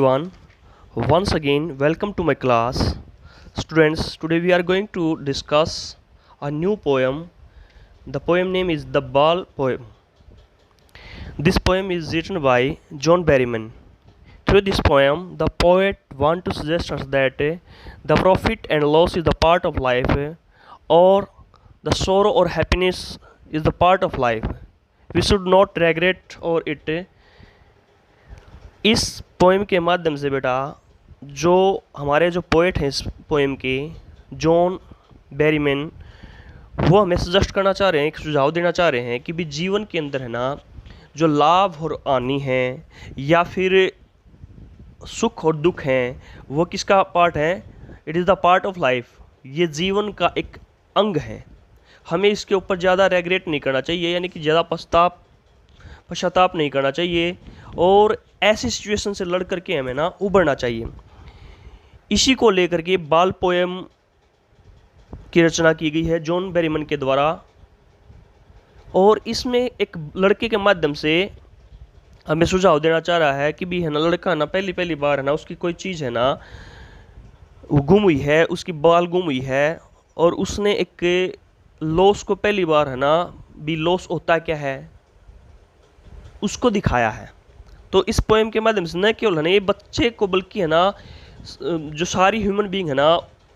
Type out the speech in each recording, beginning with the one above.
everyone, once again welcome to my class. Students, today we are going to discuss a new poem. The poem name is The Ball Poem. This poem is written by John Berryman. Through this poem, the poet wants to suggest us that the profit and loss is the part of life, or the sorrow or happiness is the part of life. We should not regret or it. इस poem के माध्यम से बेटा जो हमारे जो poet हैं इस पोएम के जॉन बेरीमैन, वो हमें सजेस्ट करना चाह रहे हैं, एक सुझाव देना चाह रहे हैं कि भी जीवन के अंदर है ना जो लाभ और हानि है या फिर सुख और दुख हैं वो किसका पार्ट है? It is the part of life. ये जीवन का एक अंग है। हमें इसके ऊपर ज़्यादा रेगरेट नहीं करना चाहिए, यानी कि ज़्यादा पश्चाताप नहीं करना चाहिए और ऐसी सिचुएशन से लड़ करके हमें ना उबरना चाहिए। इसी को लेकर के बाल पोएम की रचना की गई है जॉन बेरीमैन के द्वारा, और इसमें एक लड़के के माध्यम से हमें सुझाव देना चाह रहा है कि भी है ना लड़का ना पहली बार है ना उसकी कोई चीज़ है ना गुम हुई है, उसकी बाल गुम हुई है और उसने एक लॉस को पहली बार है ना भी लॉस होता क्या है उसको दिखाया है। तो इस पोएम के माध्यम से न केवल है ना ये बच्चे को बल्कि है ना जो सारी ह्यूमन बीइंग है ना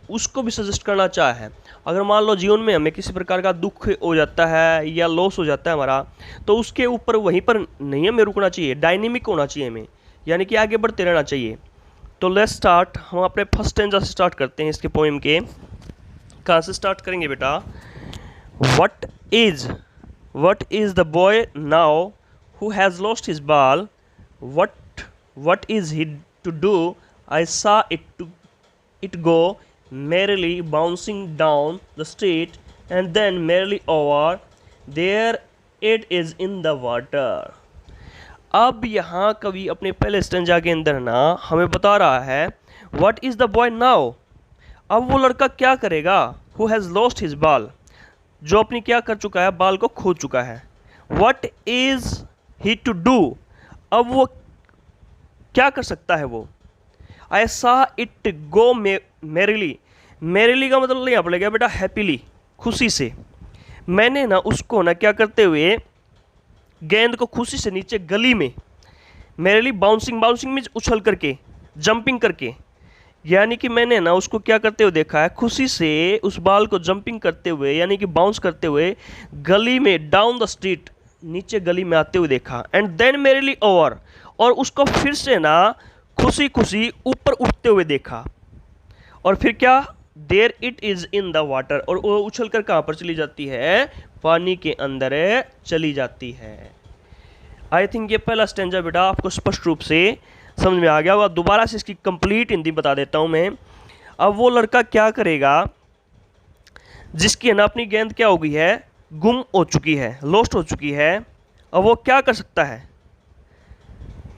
उसको भी सजेस्ट करना चाहा है। अगर मान लो जीवन में हमें किसी प्रकार का दुख हो जाता है या लॉस हो जाता है हमारा, तो उसके ऊपर वहीं पर नहीं हमें रुकना चाहिए, डायनेमिक होना चाहिए हमें, यानी कि आगे बढ़ते रहना चाहिए। तो लेट्स स्टार्ट। हम अपने फर्स्ट स्टैंजा से स्टार्ट करते हैं इसके पोएम के। कहाँ से स्टार्ट करेंगे बेटा? What is the boy now who has lost his ball? What is he to do? I saw it go merrily bouncing down the street and then merrily over. There it is in the water. अब यहाँ कवि अपने पहले stanza के अंदर ना हमें बता रहा है What is the boy now? अब वो लड़का क्या करेगा? Who has lost his ball? जो अपनी क्या कर चुका है? बाल को खो चुका है। What is he to do? अब वो क्या कर सकता है वो? I saw it go merrily. merrily का मतलब यहाँ पड़ेगा बेटा हैप्पीली, खुशी से। मैंने ना उसको ना क्या करते हुए गेंद को खुशी से नीचे गली में, merrily बाउंसिंग मीन्स उछल करके, जंपिंग करके, यानी कि मैंने ना उसको क्या करते हुए देखा है, खुशी से उस बाल को जंपिंग करते हुए यानी कि बाउंस करते हुए गली में, डाउन द स्ट्रीट, नीचे गली में आते हुए देखा। एंड देन मेरेली ओवर, और उसको फिर से ना खुशी खुशी ऊपर उठते हुए देखा। और फिर क्या? There it is in the water, और वो उछल कर कहाँ पर चली जाती है? पानी के अंदर चली जाती है। आई थिंक ये पहला स्टैंजा बेटा आपको स्पष्ट रूप से समझ में आ गया होगा। दोबारा से इसकी कंप्लीट हिंदी बता देता हूँ मैं। अब वो लड़का क्या करेगा जिसकी ना अपनी गेंद क्या हो गई है? गुम हो चुकी है, लॉस्ट हो चुकी है। अब वो क्या कर सकता है?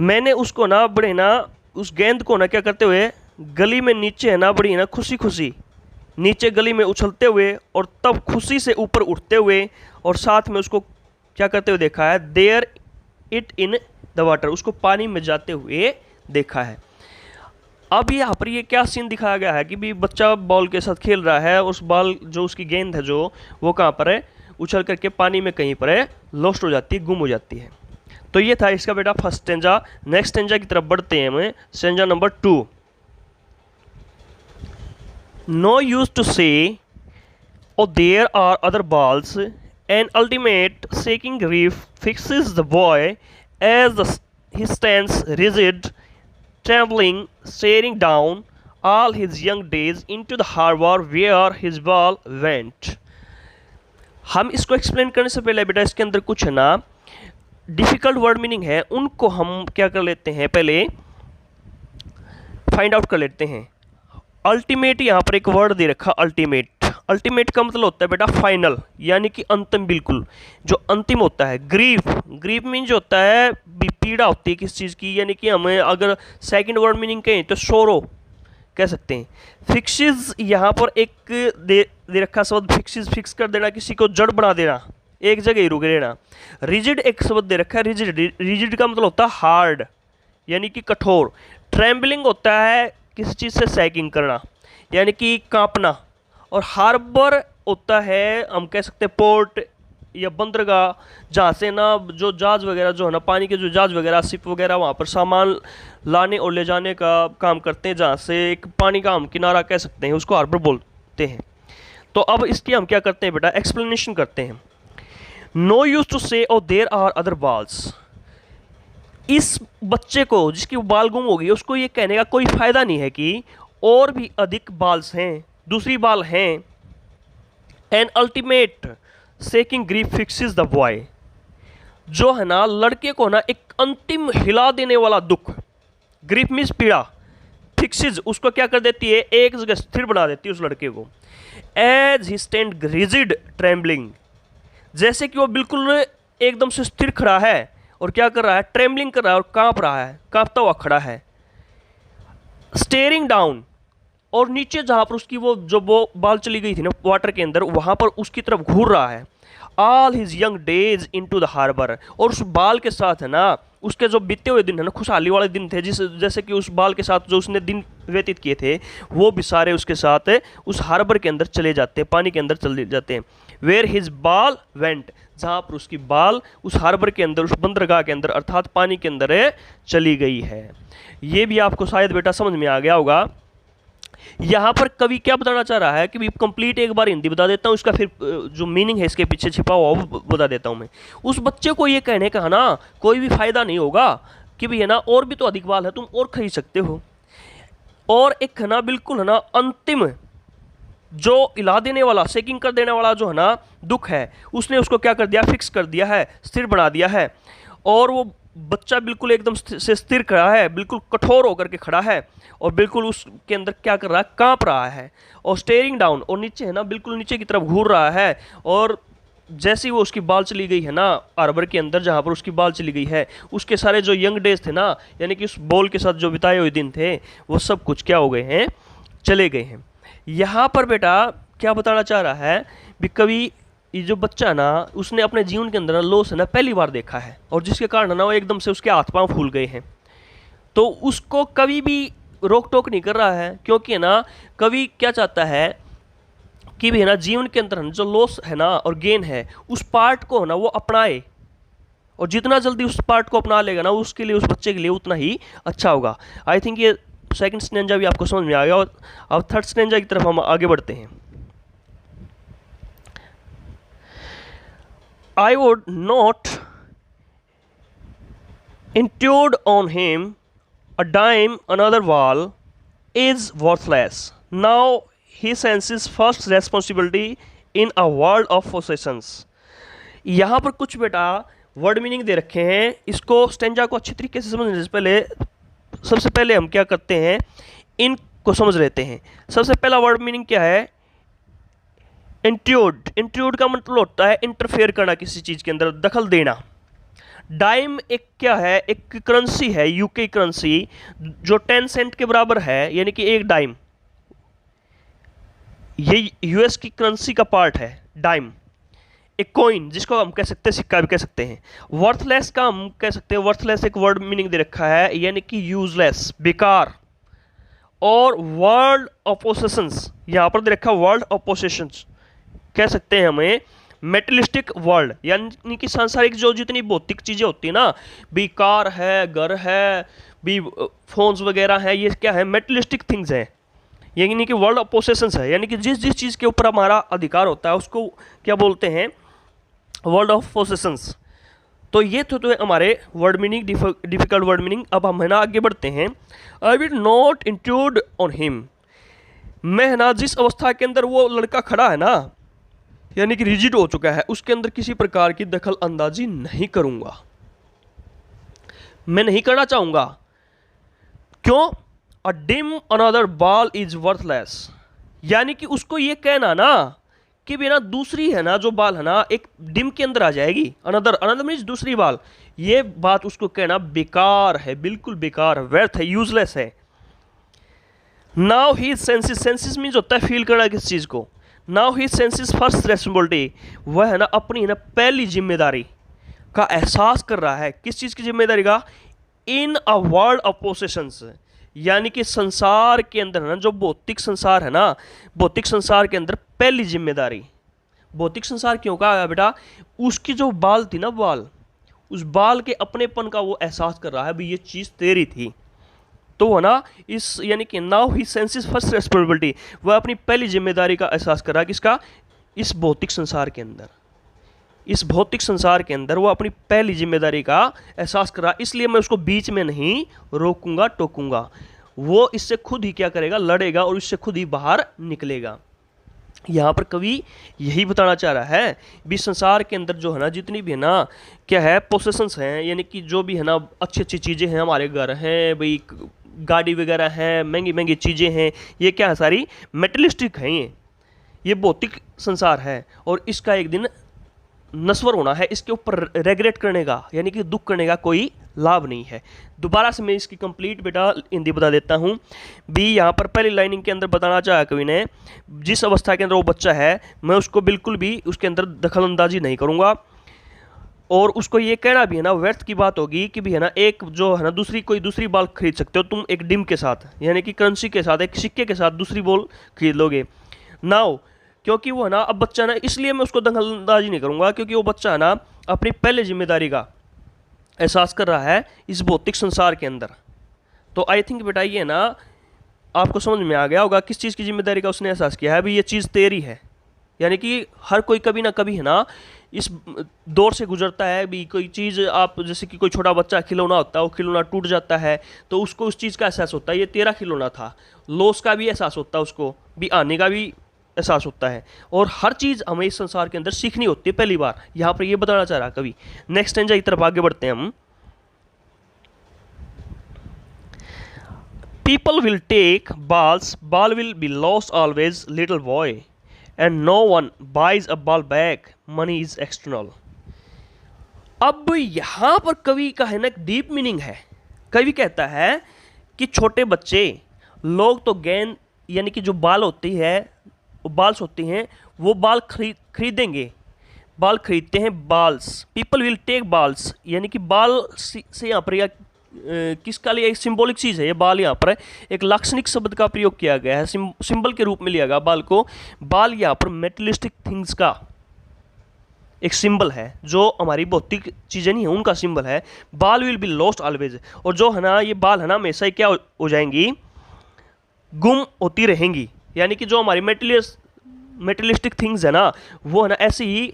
मैंने उसको ना बड़े ना उस गेंद को ना क्या करते हुए गली में नीचे है ना बड़ी ना खुशी नीचे गली में उछलते हुए और तब खुशी से ऊपर उठते हुए और साथ में उसको क्या करते हुए देखा है? There it in the water, उसको पानी में जाते हुए देखा है। अब यहाँ पर ये क्या सीन दिखाया गया है कि भी बच्चा बॉल के साथ खेल रहा है, उस बॉल जो उसकी गेंद है जो वो कहाँ पर है? उछल करके पानी में कहीं पर है लॉस्ट हो जाती है, गुम हो जाती है। तो ये था इसका बेटा फर्स्ट स्टैंजा। नेक्स्ट स्टैंजा की तरफ बढ़ते हैं हमें। Stanza number 2। No use to say O there are other balls and ultimate shaking grief fixes the boy as he stands rigid trembling staring down all his young days into the harbor where his ball went. हम इसको explain करने से पहले बेटा इसके अंदर कुछ है ना डिफ़िकल्ट वर्ड मीनिंग है, उनको हम क्या कर लेते हैं, पहले फाइंड आउट कर लेते हैं। अल्टीमेट यहाँ पर एक वर्ड दे रखा, अल्टीमेट का मतलब होता है बेटा फाइनल, यानी कि अंतिम, बिल्कुल जो अंतिम होता है। ग्रीफ मीन जो होता है पीड़ा होती है किस चीज़ की, यानी कि हमें अगर सेकंड वर्ड मीनिंग कहें तो सोरो कह सकते हैं। फिक्सेस यहाँ पर एक दे रखा शब्द फिक्सेस, फिक्स कर देना, किसी को जड़ बना देना, एक जगह ही रुक रहना। रिजिड एक शब्द दे रखा है, रिजिड का मतलब होता है हार्ड, यानी कि कठोर। ट्रेम्बलिंग होता है किसी चीज़ से सैकिंग करना यानी कि कांपना। और हार्बर होता है हम कह सकते हैं पोर्ट या बंदरगाह, जहाँ से ना जो जहाज वगैरह जो है ना पानी के जो जहाज वगैरह शिप वगैरह वहाँ पर सामान लाने और ले जाने का काम करते हैं, जहाँ से एक पानी का हम किनारा कह सकते हैं, उसको हार्बर बोलते हैं। तो अब इसकी हम क्या करते हैं बेटा, एक्सप्लेनेशन करते हैं। No use to say O there are other बाल्स। इस बच्चे को जिसकी बाल गुम हो गई उसको ये कहने का कोई फायदा नहीं है कि और भी अधिक बाल्स हैं, दूसरी बाल हैं। An ultimate shaking grief fixes the boy. जो है ना लड़के को ना एक अंतिम हिला देने वाला दुख, ग्रीफ मीन्स पीड़ा, फिक्सेस उसको क्या कर देती है, एक जगह स्थिर बना देती है उस लड़के को। As he stand rigid trembling, जैसे कि वो बिल्कुल एकदम से स्थिर खड़ा है और क्या कर रहा है, ट्रेम्बलिंग कर रहा है और कांप रहा है, कांपता हुआ खड़ा है। स्टेयरिंग डाउन, और नीचे जहाँ पर उसकी वो बाल चली गई थी ना वाटर के अंदर, वहाँ पर उसकी तरफ घूर रहा है। All his young days into the harbour, और उस बाल के साथ है ना उसके जो बीते हुए दिन है ना, खुशहाली वाले दिन थे, जैसे कि उस बाल के साथ जो उसने दिन व्यतीत किए थे वो भी सारे उसके साथ उस हार्बर के अंदर चले जाते हैं, पानी के अंदर चले जाते हैं। वेयर हिज बाल वेंट, जहाँ पर उसकी बाल उस हार्बर के अंदर, उस बंदरगाह के अंदर अर्थात पानी के अंदर चली गई है। ये भी आपको शायद बेटा समझ में आ गया होगा। यहाँ पर कवि क्या बताना चाह रहा है कि कंप्लीट एक बार हिंदी बता देता हूँ, इसका फिर जो मीनिंग है इसके पीछे छिपा हुआ वो बता देता हूँ मैं। उस बच्चे को ये कहने का है ना कोई भी फायदा नहीं होगा कि भी है ना और भी तो अधिक बाल है, तुम और खरीद सकते हो। और एक है ना बिल्कुल है ना अंतिम जो हिला देने वाला, शेकिंग कर देने वाला जो है ना दुख है, उसने उसको क्या कर दिया, फिक्स कर दिया है, स्थिर बना दिया है। और वो बच्चा बिल्कुल एकदम से स्थिर खड़ा है, बिल्कुल कठोर होकर के खड़ा है और बिल्कुल उसके अंदर क्या कर रहा है, कांप रहा है। और स्टेयरिंग डाउन, और नीचे है ना बिल्कुल नीचे की तरफ घूर रहा है। और जैसी वो उसकी बाल चली गई है ना हार्बर के अंदर, जहाँ पर उसकी बाल चली गई है, उसके सारे जो यंग डेज थे ना, यानी कि उस बॉल के साथ जो बिताए हुए दिन थे, वो सब कुछ क्या हो गए हैं, चले गए हैं। यहाँ पर बेटा क्या बताना चाह रहा है भी कवि, ये जो बच्चा ना उसने अपने जीवन के अंदर लॉस है ना पहली बार देखा है, और जिसके कारण ना वो एकदम से उसके हाथ पांव फूल गए हैं। तो उसको कभी भी रोक टोक नहीं कर रहा है, क्योंकि है ना कवि क्या चाहता है कि भी है ना जीवन के अंदर जो लॉस है ना और गेन है, उस पार्ट को है ना वो अपनाए, और जितना जल्दी उस पार्ट को अपना लेगा ना उसके लिए, उस बच्चे के लिए उतना ही अच्छा होगा। आई थिंक ये सेकंड स्टेंजा भी आपको समझ में आ गया, और अब थर्ड स्टेंजा की तरफ हम आगे बढ़ते हैं। I would not intrude on him a dime another wall is worthless. Now he senses first responsibility in a world of possessions. यहाँ पर कुछ बेटा वर्ड मीनिंग दे रखे हैं, इसको स्टेंजा को अच्छी तरीके से समझने से पहले सबसे पहले हम क्या करते हैं, इनको समझ लेते हैं। सबसे पहला वर्ड मीनिंग क्या है, इंट्रूड। इंट्रूड का मतलब होता है इंटरफेयर करना, किसी चीज़ के अंदर दखल देना। डाइम एक क्या है, एक करेंसी है, यूके करेंसी, जो 10 सेंट के बराबर है, यानी कि एक डाइम, ये यूएस की करेंसी का पार्ट है डाइम। एक कॉइन जिसको हम कह सकते हैं सिक्का भी कह सकते हैं। वर्थलेस का हम कह सकते हैं, वर्थलेस एक वर्ड मीनिंग दे रखा है, यानी कि यूजलेस, बेकार। और वर्ल्ड ऑफ पोसेशंस, यहाँ पर दे रखा है वर्ल्ड ऑफ पोसेशंस, कह सकते हैं हमें मेटलिस्टिक वर्ल्ड, यानी कि सांसारिक जो जितनी भौतिक चीज़ें होती है ना, भी कार है, घर है, भी फोन्स वगैरह हैं, ये क्या है, मेटलिस्टिक थिंग्स हैं। यानी कि वर्ल्ड ऑफ पोसेशंस है, यानी कि जिस जिस चीज़ के ऊपर हमारा अधिकार होता है उसको क्या बोलते हैं, वर्ल्ड ऑफ पोसेशंस। तो ये तो हमारे word meaning, difficult word meaning. अब हम है ना आगे बढ़ते हैं। I will not intrude on him, मैं है ना जिस अवस्था के अंदर वो लड़का खड़ा है ना, यानी कि रिजिड हो चुका है, उसके अंदर किसी प्रकार की दखल अंदाजी नहीं करूंगा, मैं नहीं करना चाहूंगा। क्यों, a dime another ball is worthless, यानी कि उसको ये कहना ना कि बिना दूसरी है ना जो बाल है ना एक डिम के अंदर आ जाएगी, अनदर, अनदर मीन्स दूसरी बाल, ये बात उसको कहना बेकार है, बिल्कुल बेकार है, व्यर्थ है, यूजलेस है। Now he senses, senses means होता है फील करना किस चीज़ को। Now he senses first responsibility, वह है ना अपनी है ना पहली जिम्मेदारी का एहसास कर रहा है। किस चीज़ की जिम्मेदारी का, इन अ वर्ल्ड ऑफ पोसेशंस, यानी कि संसार के अंदर ना, जो भौतिक संसार है ना, भौतिक संसार के अंदर पहली जिम्मेदारी, भौतिक संसार क्यों कहा गया बेटा, उसकी जो बाल थी ना, बाल, उस बाल के अपनेपन का वो एहसास कर रहा है, भाई ये चीज़ तेरी थी। तो है ना, इस यानी कि now he senses first responsibility, वह अपनी पहली जिम्मेदारी का एहसास कर रहा है, किसका, इस भौतिक संसार के अंदर, इस भौतिक संसार के अंदर वो अपनी पहली जिम्मेदारी का एहसास कर रहा है। इसलिए मैं उसको बीच में नहीं रोकूंगा टोकूंगा, वो इससे खुद ही क्या करेगा, लड़ेगा और इससे खुद ही बाहर निकलेगा। यहाँ पर कवि यही बताना चाह रहा है भी संसार के अंदर जो है ना, जितनी भी है ना, क्या है, पोसेशंस हैं, यानी कि जो भी है ना अच्छी अच्छी चीज़ें हैं, हमारे घर हैं भाई, गाड़ी वगैरह है, महंगी महंगी चीज़ें हैं, ये क्या है, सारी मेटलिस्टिक हैं, ये भौतिक संसार है और इसका एक दिन नश्वर होना है, इसके ऊपर रेग्रेट करने का यानी कि दुख करने का कोई लाभ नहीं है। दोबारा से मैं इसकी कंप्लीट बेटा हिंदी बता देता हूँ भी। यहाँ पर पहली लाइनिंग के अंदर बताना चाहा कवि ने, जिस अवस्था के अंदर वो बच्चा है, मैं उसको बिल्कुल भी उसके अंदर दखलंदाजी नहीं करूँगा, और उसको ये कहना भी है ना, व्यर्थ की बात होगी कि भी है ना, एक जो है ना कोई दूसरी बॉल खरीद सकते हो तुम एक डिम के साथ, यानी कि करेंसी के साथ, एक सिक्के के साथ दूसरी बॉल खरीद लोगे नाउ, क्योंकि वो है ना अब बच्चा ना, इसलिए मैं उसको दखलंदाजी नहीं करूँगा क्योंकि वो बच्चा है ना अपनी पहले जिम्मेदारी का एहसास कर रहा है इस भौतिक संसार के अंदर। तो आई थिंक बेटा ये ना आपको समझ में आ गया होगा किस चीज़ की जिम्मेदारी का उसने एहसास किया है, भी ये चीज़ तेरी है, यानी कि हर कोई कभी ना कभी है ना इस दौर से गुजरता है भी। कोई चीज़ आप जैसे कि कोई छोटा बच्चा खिलौना होता है, वो खिलौना टूट जाता है तो उसको उस चीज़ का एहसास होता है, ये तेरा खिलौना था, लॉस का भी एहसास होता है, उसको भी आने का भी एहसास होता है, और हर चीज़ हमें इस संसार के अंदर सीखनी होती है पहली बार। यहाँ पर ये बताना चाह रहा कभी। नेक्स्ट स्टेंजा की तरफ आगे बढ़ते हैं हम। People will take balls, ball will be lost always, little boy, and no one buys a ball back, money is external। अब यहाँ पर कवि का है ना एक डीप मीनिंग है। कवि कहता है कि छोटे बच्चे लोग तो गेंद यानी कि जो बाल होती है, बाल्स होती हैं, वो बाल खरीदेंगे, बाल खरीदते हैं, बाल्स, पीपल विल टेक बाल्स, यानी कि बाल से यहाँ पर या किसका लिए एक सिंबॉलिक चीज़ है ये बाल, यहाँ पर एक लाक्षणिक शब्द का प्रयोग किया गया है, सिंबल के रूप में लिया गया बाल को। बाल यहाँ पर मेटलिस्टिक थिंग्स का एक सिंबल है, जो हमारी भौतिक चीज़ें नहीं है उनका सिंबल है। बाल विल बी लॉस्ट ऑलवेज, और जो है ना ये बाल है ना हमेशा ही क्या हो जाएंगी, गुम होती रहेंगी, यानी कि जो हमारी मेटलिस्टिक थिंग्स है ना वो है ना ऐसे ही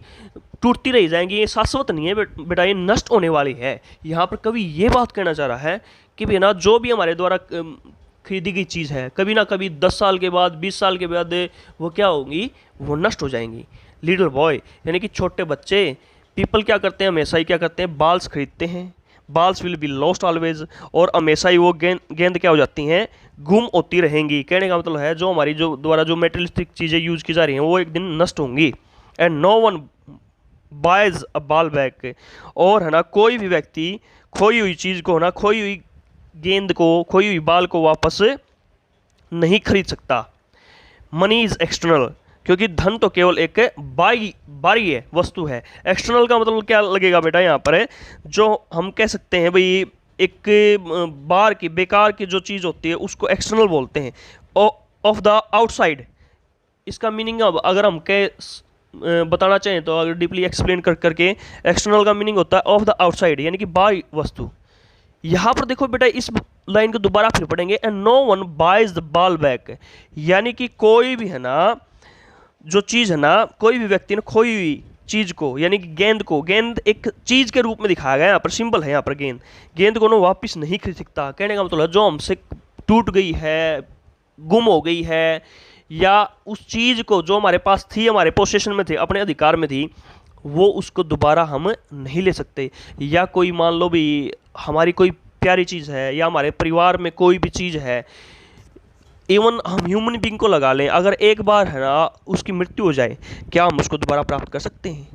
टूटती रह जाएंगी, ये शाश्वत नहीं है बेटा, ये नष्ट होने वाली है। यहाँ पर कभी ये बात कहना चाह रहा है कि भी ना जो भी हमारे द्वारा खरीदी गई चीज़ है, कभी ना कभी 10 साल के बाद 20 साल के बाद वो क्या होंगी, वो नष्ट हो जाएंगी। लिटिल बॉय यानी कि छोटे बच्चे, पीपल क्या करते हैं, हमेशा ही क्या करते हैं, बाल्स खरीदते हैं, बाल्स विल बी लॉस्ट ऑलवेज, और हमेशा ही वो गेंद क्या हो जाती हैं, गुम होती रहेंगी। कहने का मतलब है जो हमारी जो द्वारा जो मेटेरियलिस्टिक चीज़ें यूज की जा रही हैं वो एक दिन नष्ट होंगी। And no one buys a ball back, और है ना कोई भी व्यक्ति खोई हुई चीज़ को ना, खोई हुई गेंद को, खोई हुई बाल को वापस नहीं खरीद सकता। मनी इज एक्सटर्नल, क्योंकि धन तो केवल एक बाहरी वस्तु है। एक्सटर्नल का मतलब क्या लगेगा बेटा यहाँ पर है, जो हम कह सकते हैं भाई एक बाहर की बेकार की जो चीज़ होती है उसको एक्सटर्नल बोलते हैं, ऑफ द आउटसाइड। इसका मीनिंग अब अगर हम बताना चाहें तो अगर डीपली एक्सप्लेन करके, एक्सटर्नल का मीनिंग होता है ऑफ द आउटसाइड, यानी कि बाहरी वस्तु। यहाँ पर देखो बेटा इस लाइन को दोबारा फिर पढ़ेंगे, and no one buys the ball back, यानी कि कोई भी है ना जो चीज़ है ना, कोई भी व्यक्ति ने खोई हुई चीज़ को, यानी कि गेंद एक चीज़ के रूप में दिखाया गया, यहाँ पर सिंबल है, यहाँ पर गेंद को ना वापस नहीं खरीद सकता। कहने का मतलब जो हमसे टूट गई है, गुम हो गई है, या उस चीज़ को जो हमारे पास थी, हमारे पोसेशन में थी, अपने अधिकार में थी, वो उसको दोबारा हम नहीं ले सकते। या कोई मान लो भी हमारी कोई प्यारी चीज़ है, या हमारे परिवार में कोई भी चीज़ है, इवन हम ह्यूमन बीइंग को लगा लें, अगर एक बार है ना उसकी मृत्यु हो जाए, क्या हम उसको दोबारा प्राप्त कर सकते हैं?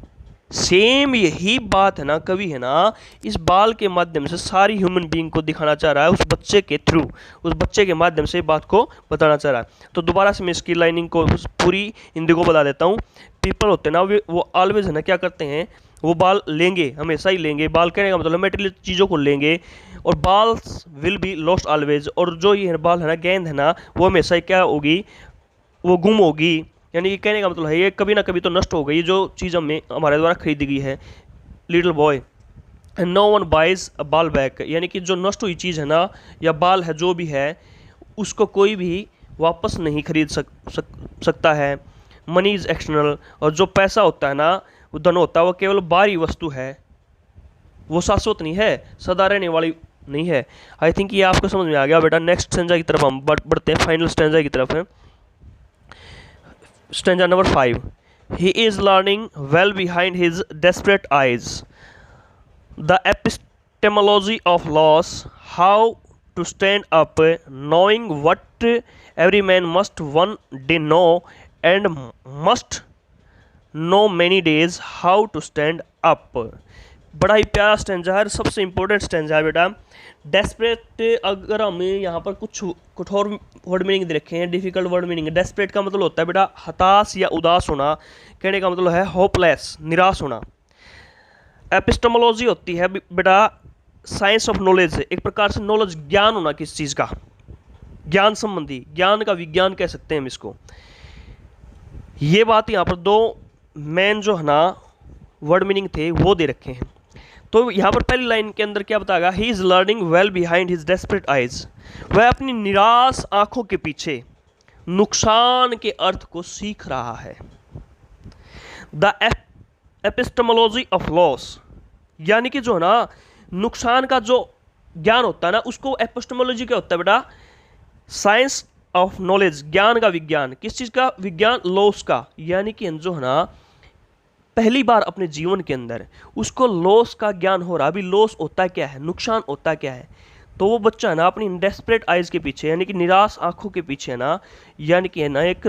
सेम यही बात है ना, कवि है ना इस बाल के माध्यम से सारी ह्यूमन बीइंग को दिखाना चाह रहा है, उस बच्चे के थ्रू, उस बच्चे के माध्यम से बात को बताना चाह रहा है। तो दोबारा से मैं इसकी लाइनिंग को पूरी हिंदी को बता देता हूँ। पीपल होते हैं ना वो ऑलवेज है ना क्या करते हैं, वो बाल लेंगे, हमेशा ही लेंगे। बाल कहने का मतलब मेटेरियल चीज़ों को लेंगे, और balls will be lost always, और जो ये बॉल है ना, गेंद है ना, वो हमेशा क्या होगी, वो गुम होगी। यानी कि कहने का मतलब है ये कभी ना कभी तो नष्ट हो गई, जो चीज़ हमें हमारे द्वारा खरीदी गई है। Little boy and no one buys a ball back, यानी कि जो नष्ट हुई चीज़ है ना, या बाल है जो भी है, उसको कोई भी वापस नहीं खरीद सकता है। मनी इज़ एक्सटर्नल, और जो पैसा होता है ना, वो धन होता है, वो केवल बाहरी वस्तु है, वो शाश्वत नहीं है, सदा रहने वाली नहीं है। आई थिंक ये आपको समझ में आ गया बेटा। नेक्स्ट स्टैंजा की तरफ हम बढ़ते हैं, फाइनल स्टैंजा की तरफ है। Stanza number 5, he is learning well behind his desperate eyes, the epistemology of loss, how to stand up, knowing what every man must one day know and must know many days, how to stand up. बड़ा ही प्यारा stanza है, सबसे important stanza है बेटा। Desperate, अगर हम यहाँ पर कुछ कठोर वर्ड मीनिंग दे रखे हैं, डिफिकल्ट वर्ड मीनिंग है। डेस्परेट का मतलब होता है बेटा हताश या उदास होना, कहने का मतलब है होपलेस, निराश होना। एपिस्टेमोलॉजी होती है बेटा साइंस ऑफ नॉलेज, एक प्रकार से नॉलेज, ज्ञान होना किस चीज़ का, ज्ञान संबंधी, ज्ञान का विज्ञान कह सकते हैं हम इसको। ये बात यहाँ पर दो मेन जो है ना वर्ड मीनिंग थे वो दे रखे हैं। तो यहाँ पर पहली लाइन के अंदर क्या बताएगा, ही is learning well behind his desperate eyes, वह अपनी निराश आंखों के पीछे नुकसान के अर्थ को सीख रहा है। द एपिस्टेमोलॉजी ऑफ लॉस, यानी कि जो है ना नुकसान का जो ज्ञान होता है ना, उसको एपिस्टेमोलॉजी क्या होता है बेटा, साइंस ऑफ नॉलेज, ज्ञान का विज्ञान। किस चीज़ का विज्ञान, लॉस का, यानी कि जो है ना पहली बार अपने जीवन के अंदर उसको लॉस का ज्ञान हो रहा। अभी लॉस होता क्या है, नुकसान होता क्या है, तो वो बच्चा है ना अपनी डेस्परेट आइज के पीछे, यानी कि निराश आंखों के पीछे ना, यानी कि है ना एक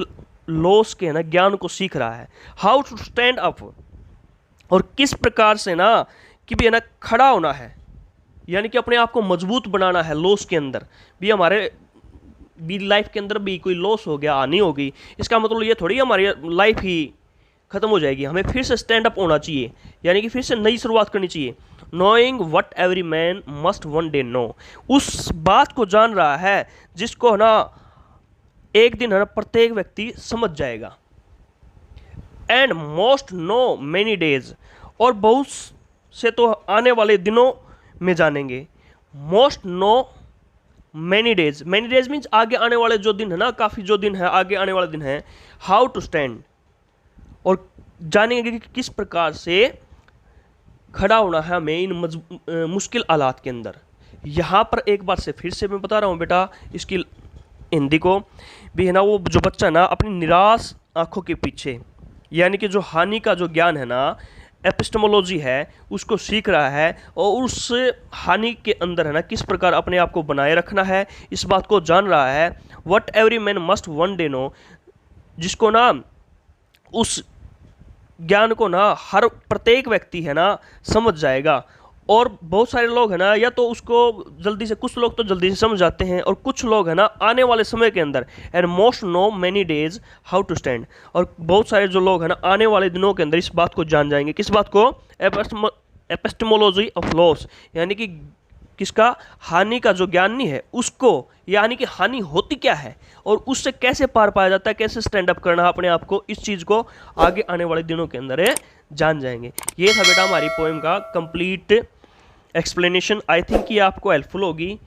लॉस के ना ज्ञान को सीख रहा है। हाउ टू स्टैंड अप, और किस प्रकार से ना कि भी है ना खड़ा होना है, यानी कि अपने आप को मजबूत बनाना है। लॉस के अंदर भी हमारे भी लाइफ के अंदर भी कोई लॉस हो गया, हानि हो गई, इसका मतलब ये थोड़ी हमारी लाइफ ही खत्म हो जाएगी। हमें फिर से स्टैंड अप होना चाहिए, यानी कि फिर से नई शुरुआत करनी चाहिए। Knowing what every man must one day know, उस बात को जान रहा है जिसको ना एक दिन है ना प्रत्येक व्यक्ति समझ जाएगा। And most know many days, और बहुत से तो आने वाले दिनों में जानेंगे। Most know many days, many days means आगे आने वाले जो दिन है ना, काफ़ी जो दिन है आगे आने वाले दिन है। हाउ टू स्टैंड, और जानेंगे कि किस प्रकार से खड़ा होना है हमें इन मुश्किल हालात के अंदर। यहाँ पर एक बार से फिर से मैं बता रहा हूँ बेटा इसकी हिंदी को भी है ना, वो जो बच्चा ना अपनी निराश आंखों के पीछे, यानी कि जो हानि का जो ज्ञान है ना, एपिस्टेमोलॉजी है, उसको सीख रहा है, और उस हानि के अंदर है ना किस प्रकार अपने आप को बनाए रखना है, इस बात को जान रहा है। What every man must one day know, जिसको ना उस ज्ञान को ना हर प्रत्येक व्यक्ति है ना समझ जाएगा। और बहुत सारे लोग हैं ना या तो उसको जल्दी से, कुछ लोग तो जल्दी से समझ जाते हैं, और कुछ लोग हैं ना आने वाले समय के अंदर, and most know many days how to stand, और बहुत सारे जो लोग हैं ना आने वाले दिनों के अंदर इस बात को जान जाएंगे। किस बात को, एपिस्टेमोलॉजी ऑफ लॉस, यानी कि किसका, हानि का जो ज्ञान नहीं है उसको, यानी कि हानि होती क्या है और उससे कैसे पार पाया जाता है, कैसे स्टैंड अप करना है अपने आप को, इस चीज़ को आगे आने वाले दिनों के अंदर जान जाएंगे। ये था बेटा हमारी पोएम का कंप्लीट एक्सप्लेनेशन। आई थिंक ये आपको हेल्पफुल होगी।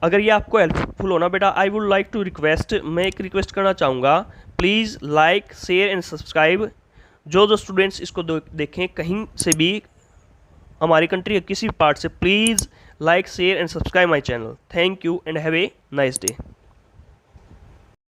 अगर ये आपको हेल्पफुल होना बेटा, I would like to request, मैं एक रिक्वेस्ट करना चाहूँगा, please like share and subscribe. जो स्टूडेंट्स इसको देखें कहीं से भी, हमारी कंट्री के किसी पार्ट से, please like share and subscribe my channel. Thank you and have a nice day.